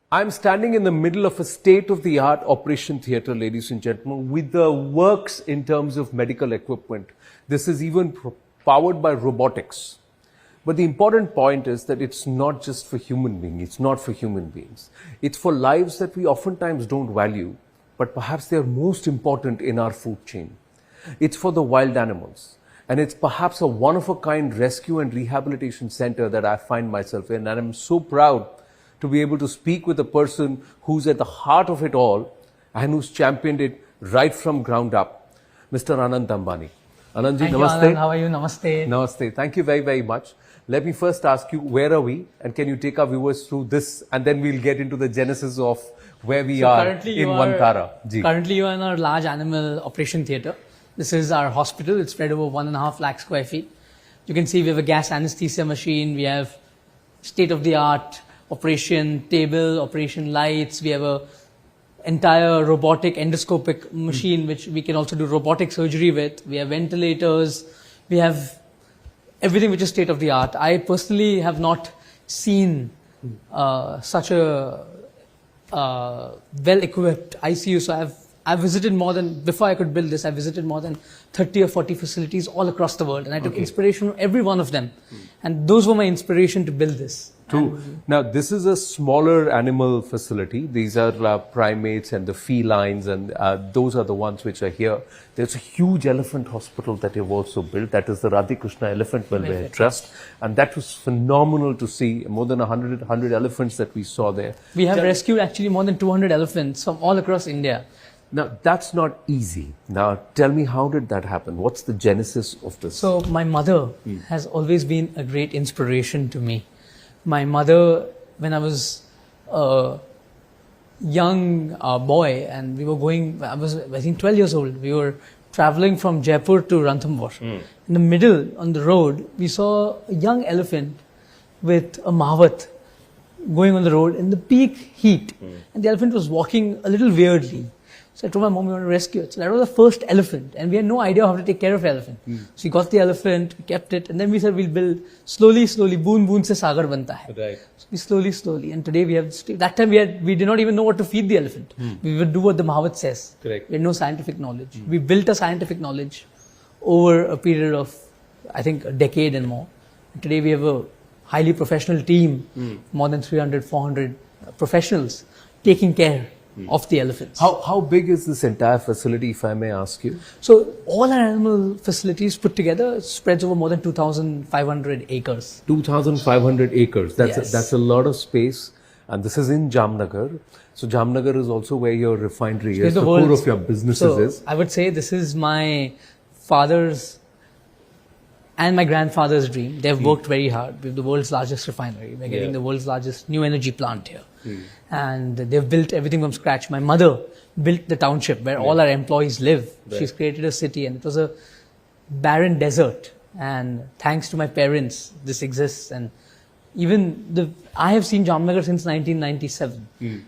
I'm standing in the middle of a state-of-the-art operation theatre, ladies and gentlemen, with the works in terms of medical equipment. This is even powered by robotics. But the important point is that it's not just for human beings. It's not for human beings. It's for lives that we oftentimes don't value, but perhaps they're most important in our food chain. It's for the wild animals. And it's perhaps a one-of-a-kind rescue and rehabilitation center that I find myself in. And I'm so proud to be able to speak with a person who's at the heart of it all and who's championed it right from ground up, Mr. Anant Ambani. Anantji, namaste. Anand. How are you? Namaste. Namaste. Thank you very, very much. Let me first ask you, where are we? And can you take our viewers through this? And then we'll get into the genesis of where we are in Vantara. Currently, you are in our large animal operation theatre. This is our hospital. It's spread over 1.5 lakh square feet. You can see we have a gas anesthesia machine. We have state-of-the-art operation table, operation lights. We have a entire robotic endoscopic machine, which we can also do robotic surgery with. We have ventilators. We have everything which is state-of-the-art. I personally have not seen such a well-equipped ICU. So I've visited more than, before I could build this, I visited more than 30 or 40 facilities all across the world. And I took inspiration from every one of them. And those were my inspiration to build this. True. Now, this is a smaller animal facility. These are primates and the felines, and those are the ones which are here. There's a huge elephant hospital that you've also built. That is the Radhakrishna Elephant Welfare Trust. And that was phenomenal to see. More than 100 elephants that we saw there. We have rescued actually more than 200 elephants from all across India. Now, that's not easy. Now, tell me, how did that happen? What's the genesis of this? So, my mother has always been a great inspiration to me. My mother, when I was a young boy and we were going, I was, I think, 12 years old, we were traveling from Jaipur to Ranthambore. In the middle, on the road, we saw a young elephant with a mavat going on the road in the peak heat. And the elephant was walking a little weirdly. So I told my mom we want to rescue it. So that was the first elephant, and we had no idea how to take care of the elephant. So we got the elephant, we kept it, and then we said we'll build slowly, boon boon se sagar banta hai. Right. So we slowly, and today we have, that time we did not even know what to feed the elephant. We would do what the Mahavat says. Correct. We had no scientific knowledge. We built a scientific knowledge over a period of, I think, a decade and more. And today we have a highly professional team, more than 300, 400 professionals taking care of the elephants. How big is this entire facility, if I may ask you? So all our animal facilities put together spreads over more than 2,500 acres. 2,500 acres. Yes. That's a lot of space. And this is in Jamnagar. So Jamnagar is also where your refinery is, the core of your businesses is. I would say this is my father's and my grandfather's dream. They've worked very hard. We have the world's largest refinery. We're getting the world's largest new energy plant here. And they've built everything from scratch. My mother built the township where all our employees live. She's created a city, and it was a barren desert. And thanks to my parents, this exists. And even I have seen Jamnagar since 1997.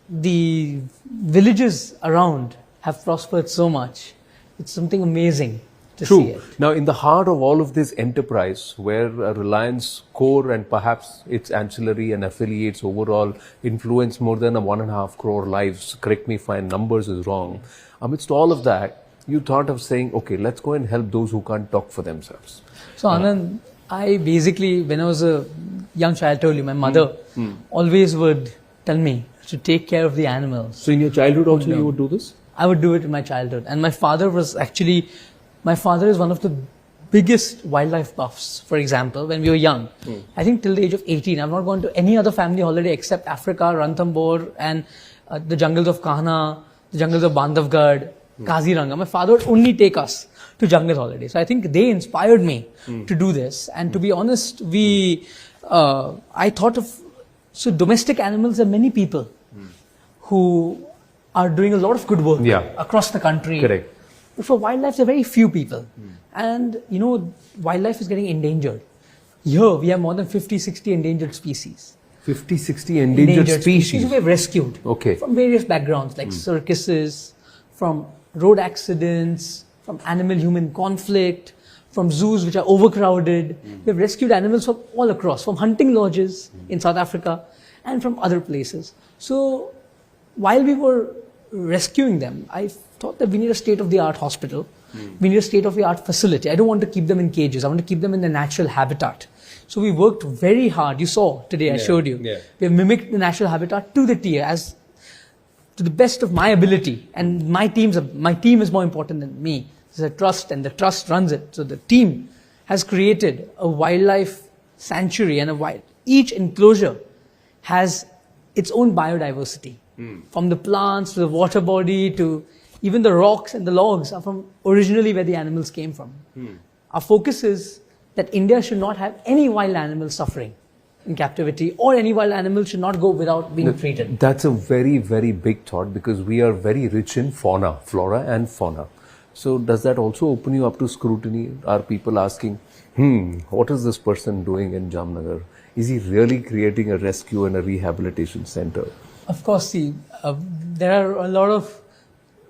The villages around have prospered so much. It's something amazing. True. Now, in the heart of all of this enterprise, where Reliance core and perhaps its ancillary and affiliates overall influence more than 1.5 crore lives, correct me if my numbers is wrong, amidst all of that, you thought of saying, okay, let's go and help those who can't talk for themselves. So, Anand, I basically, when I was a young child, told you, my mother always would tell me to take care of the animals. So, in your childhood also you would do this? I would do it in my childhood. And my father was actually... My father is one of the biggest wildlife buffs. For example, when we were young, I think till the age of 18, I've not gone to any other family holiday except Africa, Ranthambore, and the jungles of Kahana, the jungles of Bandhavgarh, Kaziranga. My father would only take us to jungle holidays. So I think they inspired me to do this. And to be honest, I thought of, so domestic animals, there are many people who are doing a lot of good work across the country. Correct. But for wildlife, there are very few people. And, you know, wildlife is getting endangered. Here, we have more than 50, 60 endangered species. 50, 60 endangered species we have rescued from various backgrounds, like circuses, from road accidents, from animal-human conflict, from zoos which are overcrowded. We have rescued animals from all across, from hunting lodges in South Africa. and from other places. So while we were rescuing them, I thought that we need a state-of-the-art hospital. We need a state-of-the-art facility. I don't want to keep them in cages. I want to keep them in their natural habitat. So we worked very hard. You saw today, I showed you. Yeah. We have mimicked the natural habitat to the T, as to the best of my ability. And my team is more important than me. There's a trust, and the trust runs it. So the team has created a wildlife sanctuary, and each enclosure has its own biodiversity. From the plants to the water body to even the rocks and the logs are from originally where the animals came from. Our focus is that India should not have any wild animal suffering in captivity, or any wild animal should not go without being treated. That's a very, very big thought, because we are very rich in flora and fauna. So does that also open you up to scrutiny? Are people asking, what is this person doing in Jamnagar? Is he really creating a rescue and a rehabilitation center? Of course, see, there are a lot of,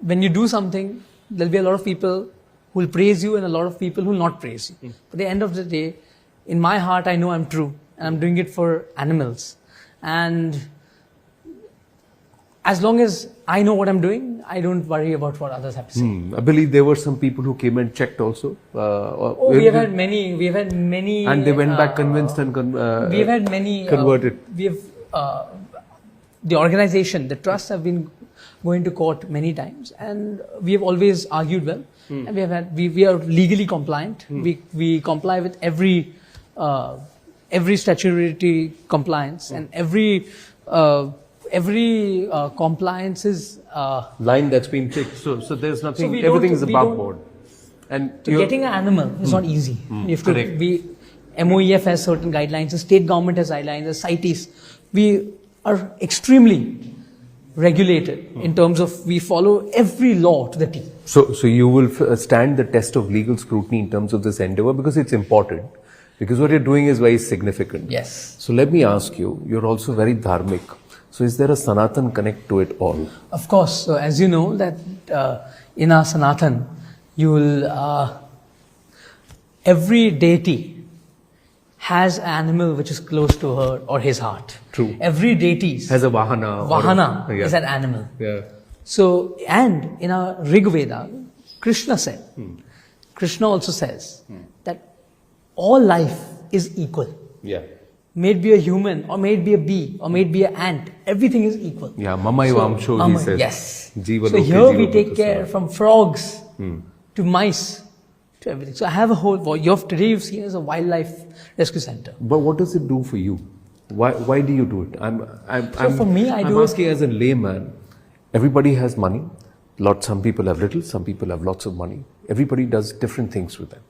when you do something, there'll be a lot of people who will praise you and a lot of people who will not praise you. But at the end of the day, in my heart, I know I'm true, and I'm doing it for animals. And as long as I know what I'm doing, I don't worry about what others have to say. I believe there were some people who came and checked also. We have had many. And they went back convinced and we have had many. Converted. We have, the organization, the trusts have been going to court many times, and we have always argued well. And we are legally compliant. We comply with every statutory compliance, and every compliance is line that's been checked. So there's nothing. So everything is above board. And getting an animal is not easy. You have to. MOEF has certain guidelines. The state government has guidelines. The CITES. We are extremely regulated in terms of we follow every law to the T. So you will stand the test of legal scrutiny in terms of this endeavor, because it's important. Because what you're doing is very significant. Yes. So let me ask you, you're also very dharmic. So is there a Sanatan connect to it all? Of course. So as you know that in our Sanatan, you will, every deity has an animal which is close to her or his heart. True. Every deity has a Vahana. Vahana is an animal. Yeah. So, and in our Rig Veda, Krishna said, Krishna also says that all life is equal. Yeah. May it be a human, or may it be a bee, or may it be an ant, everything is equal. Yeah, Mamai he says. Yes. Jiva so here we take care from frogs to mice to everything. So I have a whole, today you've seen as a wildlife rescue center. But what does it do for you? Why do you do it? I'm for me, I'm asking as a layman. Everybody has money. Some people have little, some people have lots of money. Everybody does different things with them.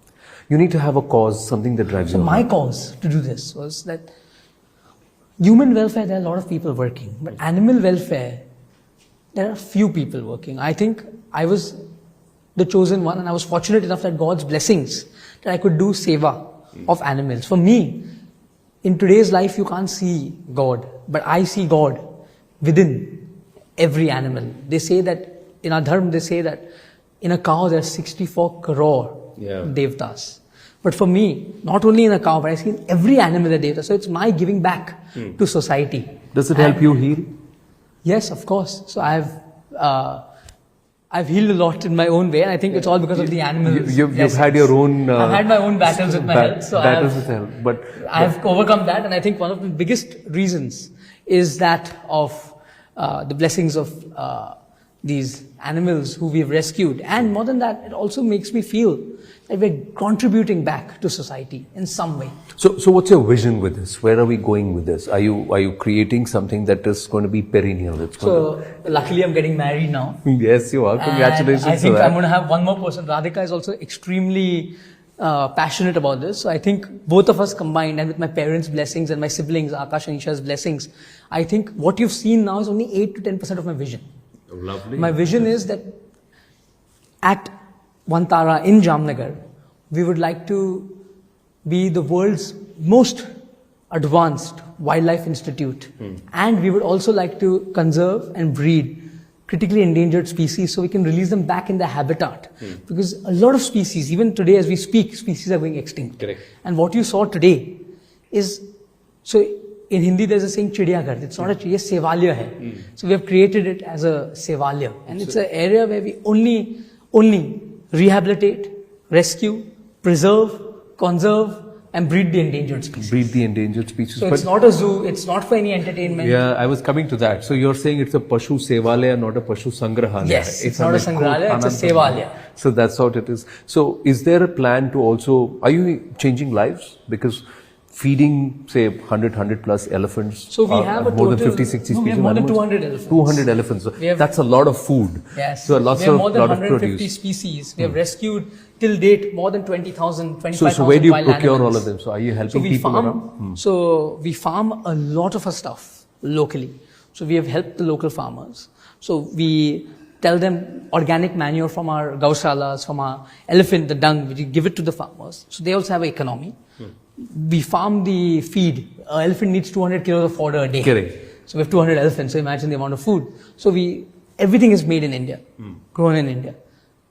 You need to have a cause, something that drives you. So my cause to do this was that human welfare, there are a lot of people working. But animal welfare, there are few people working. I think I was the chosen one, and I was fortunate enough that God's blessings that I could do seva of animals. For me, in today's life, you can't see God, but I see God within every animal. They say that, in our dharma, they say that in a cow there are 64 crore devtas. But for me, not only in a cow, but I see in every animal a devta. So it's my giving back to society. Does it help you heal? Yes, of course. So I've healed a lot in my own way, and I think it's all because of the animals. You've had your own... I've had my own battles with my health. So battles with health. But I've overcome that, and I think one of the biggest reasons is that of the blessings of these animals who we've rescued. And more than that, it also makes me feel that we're contributing back to society in some way. So what's your vision with this? Where are we going with this? Are you creating something that is going to be perennial? Luckily I'm getting married now. Yes, you are. Congratulations. And I think I'm going to have one more person. Radhika is also extremely passionate about this. So I think both of us combined, and with my parents' blessings and my siblings, Akash and Isha's blessings, I think what you've seen now is only 8 to 10% of my vision. Oh, lovely. My vision is that at Vantara in Jamnagar, we would like to be the world's most advanced wildlife institute. And we would also like to conserve and breed critically endangered species so we can release them back in their habitat. Because a lot of species, even today as we speak, species are going extinct. Correct. And what you saw today is, so in Hindi there's a saying Chidiyaghar. It's not a chidiya, Sevalya hai. So we have created it as a Sevalya. And it's an area where we only rehabilitate, rescue, preserve, conserve, and breed the endangered species. Breed the endangered species. So it's not a zoo, it's not for any entertainment. Yeah, I was coming to that. So you're saying it's a Pashu Sevalaya, not a Pashu Sangrahalaya. Yes, it's not a Sangrahalaya, it's a Sevalaya. So that's what it is. So is there a plan to also, are you changing lives? Because feeding, say, 100 plus elephants. So we have a more total, than 50, 60 species. We have more than 200 elephants. 200 elephants. So that's a lot of food. Yes. So lots we have of, more than lot 150 of produce. species. We have rescued till date more than 20,000, 25,000 So where do you wild procure animals. all of them? So are you helping So we people farm, around? So we farm a lot of our stuff locally. So we have helped the local farmers. So we tell them organic manure from our gaushalas, from our elephant, the dung, we give it to the farmers. So they also have an economy. We farm the feed. An elephant needs 200 kilos of fodder a day. Correct. So we have 200 elephants. So imagine the amount of food. So everything is made in India, grown in India,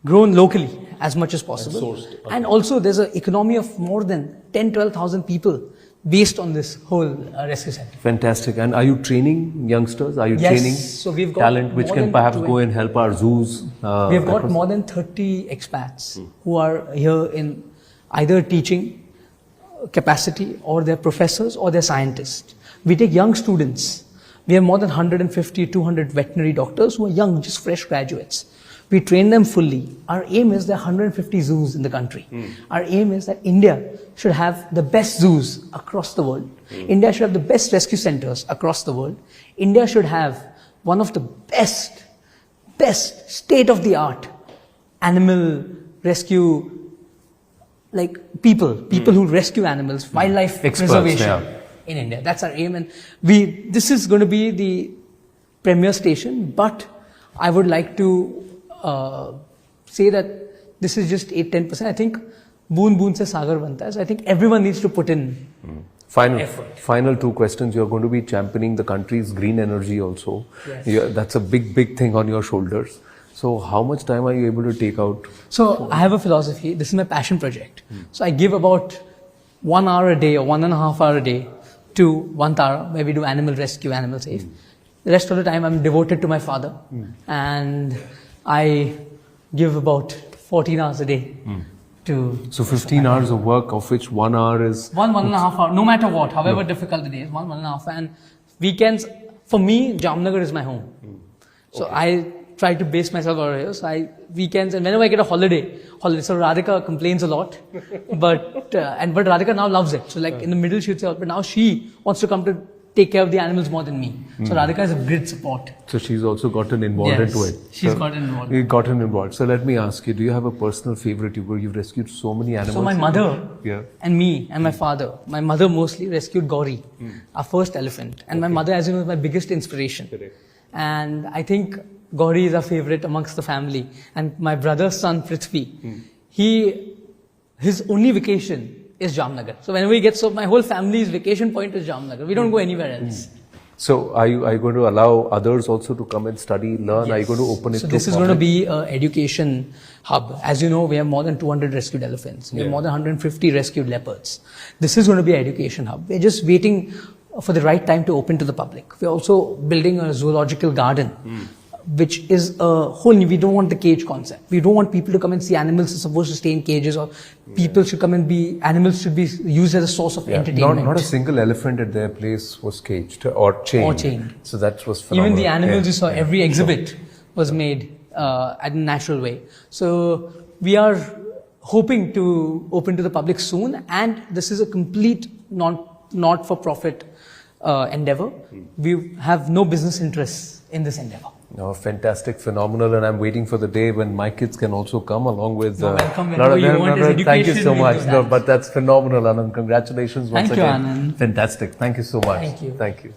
grown locally as much as possible. And sourced. Okay. And also there's an economy of more than 10-12,000 people based on this whole rescue center. Fantastic. And are you training youngsters? Are you Yes. training So we've got talent which more can than perhaps 20 go and help our zoos? We have got more than 30 expats who are here in either teaching capacity, or they're professors, or they're scientists. We take young students. We have more than 150, 200 veterinary doctors who are young, just fresh graduates. We train them fully. Our aim is there are 150 zoos in the country. Our aim is that India should have the best zoos across the world. India should have the best rescue centers across the world. India should have one of the best state-of-the-art animal rescue, like people who rescue animals, wildlife Experts, preservation in India. That's our aim. And this is going to be the premier station, but I would like to say that this is just 8-10%. I think boon se sagar banta hai. So I think everyone needs to put in Final two questions. You're going to be championing the country's green energy also. Yes. That's a big thing on your shoulders. So how much time are you able to take out? So I have a philosophy. This is my passion project. So I give about 1 hour a day or 1.5 hours a day to Vantara, where we do animal rescue, animal safe. The rest of the time I'm devoted to my father. And I give about 14 hours a day to... So 15 hours of work, of which 1 hour is... 1.5 hours, no matter what, however difficult the day is, 1.5. And weekends, for me, Jamnagar is my home. So I try to base myself over here. So weekends, and whenever I get a holiday. So Radhika complains a lot, but Radhika now loves it. So like in the middle she would say, but now she wants to come to take care of the animals more than me. So Radhika is a great support. So she's also gotten involved into it. She's gotten involved. You've gotten involved. So let me ask you, do you have a personal favorite? You've rescued so many animals. So my mother and me and my father. My mother mostly rescued Gauri, our first elephant. And my mother, as you know, is my biggest inspiration. Correct. And I think Gauri is our favorite amongst the family. And my brother's son, Prithvi, his only vacation is Jamnagar. So whenever he gets up, my whole family's vacation point is Jamnagar. We don't go anywhere else. So are you going to allow others also to come and study, learn? Yes. Are you going to open it So to this is public? going to be an education hub. As you know, we have more than 200 rescued elephants. We have more than 150 rescued leopards. This is going to be an education hub. We're just waiting for the right time to open to the public. We're also building a zoological garden, which is a whole new, we don't want the cage concept. We don't want people to come and see animals are supposed to stay in cages, or people should come and animals should be used as a source of entertainment. Not a single elephant at their place was caged or chained. So that was phenomenal. Even the animals you saw, every exhibit was made at a natural way. So we are hoping to open to the public soon, and this is a complete not-for-profit endeavor. We have no business interests in this endeavor. No, fantastic, phenomenal, and I'm waiting for the day when my kids can also come along with. Welcome whenever you want as thank you education, so we'll much. do No, that. but that's phenomenal, Anant. Congratulations once Thank you, again. Anand. Fantastic. Thank you so much. Thank you. Thank you.